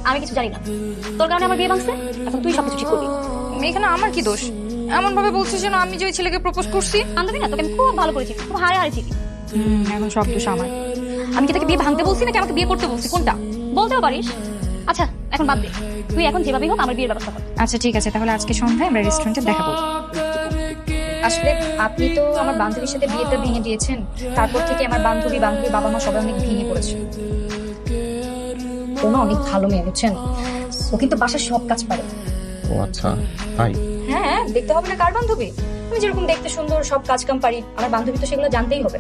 আমি কিছু জানি না। তোর কারণে আমার বিয়ে ভাঙছে, এখন তুই সবকিছু ঠিক করবি। এখানে আমার কি দোষ? এমন ভাবে বলছিস যেন আমি যে ওই ছেলেকে প্রপোজ করছি। বান্ধবী না, তোকে আমি খুব ভালো করেছি, খুব হারে হারে চিনি। এখন সব দোষ আমার। আমি কি তোকে বিয়ে ভাঙতে বলছি নাকি আমাকে বিয়ে করতে বলছি, কোনটা বলতেও পারিস? আচ্ছা এখন বাদ দে, তুই এখন যেভাবেই হোক আমার বিয়ের ব্যবস্থা কর। আচ্ছা ঠিক আছে, তাহলে আজকে সন্ধ্যায় আমরা রেস্টুরেন্টে দেখা করব। আসলে আপনি তো আমার বান্ধবীর সাথে বিয়েটা ভেঙে দিয়েছেন, তারপর থেকে আমার বান্ধবী বাবা মা সবাই অনেক ভেঙে পড়েছে। ও না অনেক ভালো মেয়ে, বুঝছেন? ও কিন্তু বাসার সব কাজ পারে। ও আচ্ছা, তাই? হ্যাঁ, দেখতে হবে না কার বান্ধবী? আমি যেরকম দেখতে সুন্দর, সব কাজ কাম পারি, আমার বান্ধবী তো সেগুলো জানতেই হবে।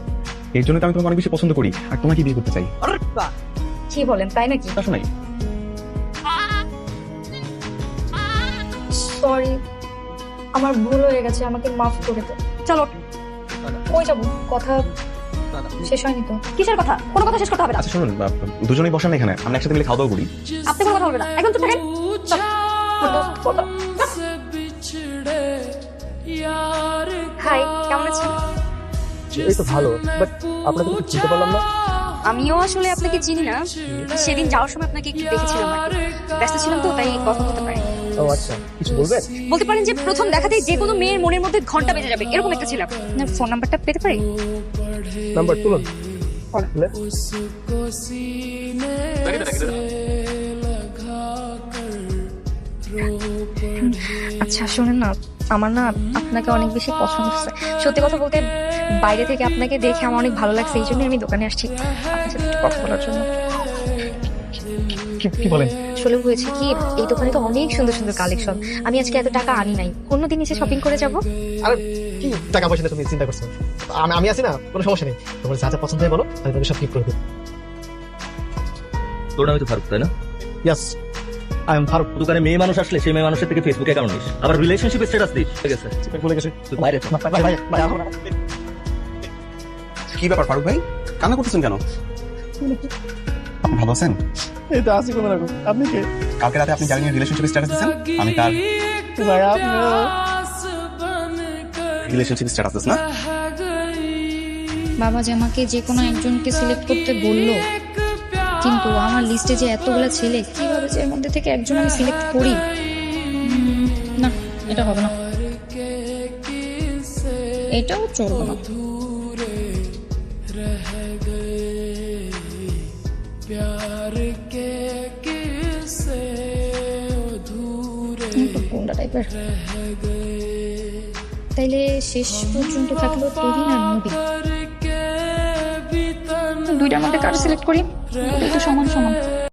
এর জন্য তো আমি তোমাকে অনেক বেশি পছন্দ করি আর তোমাকে বিয়ে করতে চাই। কি বলেন, তাই নাকি? তা শোনাই। সরি, আমার ভুল হয়ে গেছে, আমাকে মাফ করে দে। চলো। কই যাবো? কথা শেষ হয়নি তো? কিসের কথা? কোনো কথা শেষ করতে হবে না। আচ্ছা শুনুন, দুজনেই বসেন এখানে, আমরা একসাথে মিলে খাওয়া দাওয়া করি। আপনি কোনো কথা বলবেন না, একদম চুপ থাকেন। চল। হাই, কেমন আছেন? এই তো ভালো, বাট আপনাকে তো চিনতে পারলাম না। আমিও আসলে আপনাকে চিনি না, সেদিন যাওয়ার সময় আপনাকে একটু দেখেছিলাম আর কি। ব্যস্ত ছিলাম তো, তাই কথা বলতে পারি। ও আচ্ছা, কিছু বলবেন? বলতে পারেন যে প্রথম দেখাতেই যে কোনো মেয়ের মনের মধ্যে ঘন্টা বেজে যাবে, এরকম একটা ছিলাম। আপনার ফোন নাম্বারটা পেতে পারি? নাম্বার তুলুন। আচ্ছা শোনেন না, আমার না আপনাকে অনেক বেশি পছন্দ হচ্ছে। সত্যি কথা বলতে, বাইরে থেকে আপনাকে দেখে আমার অনেক ভালো লাগছে, এই জন্য আমি দোকানে আসছি আপনার সাথে একটু কথা বলার জন্য। কি বলেন? আসলে হয়েছে কি, এই দোকানে তো অনেক সুন্দর সুন্দর কালেকশন, আমি আজকে এত টাকা আনি নাই, অন্যদিন এসে শপিং করে যাব। আরে কি টাকা পয়সা নিয়ে তুমি চিন্তা করছো? আমি আছি না, কোনো সমস্যা নেই। তোমার যা যা পছন্দ হয় বলো, আমি তোমাকে সব ঠিক করে দেবো। তোর নামই তো ফারুক, তাই না? ইয়াস, আই এম ফারুক। দোকানে মেয়ে মানুষ আসলে সেই মেয়ে মানুষের থেকে ফেসবুকে অ্যাকাউন্ট নিস, আবার রিলেশনশিপ স্ট্যাটাস দিস। ঠিক আছে, ভুলে গেছি। তুই বাইরে চল। ভাই ভাই ভাই, আমার কি ব্যাপার ফারুক ভাই, কান্না করতেছেন কেন? আপনি ভালো আছেন? এই তো আছি কোনো রকম। আপনি কে? কালকে রাতে আপনি যার নিয়ে রিলেশনশিপ স্ট্যাটাস দিয়েছেন, আমি তার ভাই আপনি রিলেশনশিপ স্ট্যাটাস না? বাবা যে আমাকে যে কোনো একজনকে সিলেক্ট করতে বললো, কিন্তু আমার লিস্টে যে এতগুলো ছেলে, কিভাবে যে এর মধ্যে থেকে একজন আমি সিলেক্ট করি? না, এটা হবে না, এটাও চলবে না। একটু কোনটা টাইপের? তাইলে শেষ পর্যন্ত থাকলো তুহিন আর নবী। দুইটার মধ্যে কার সিলেক্ট করি? দুটোই তো সমান সমান।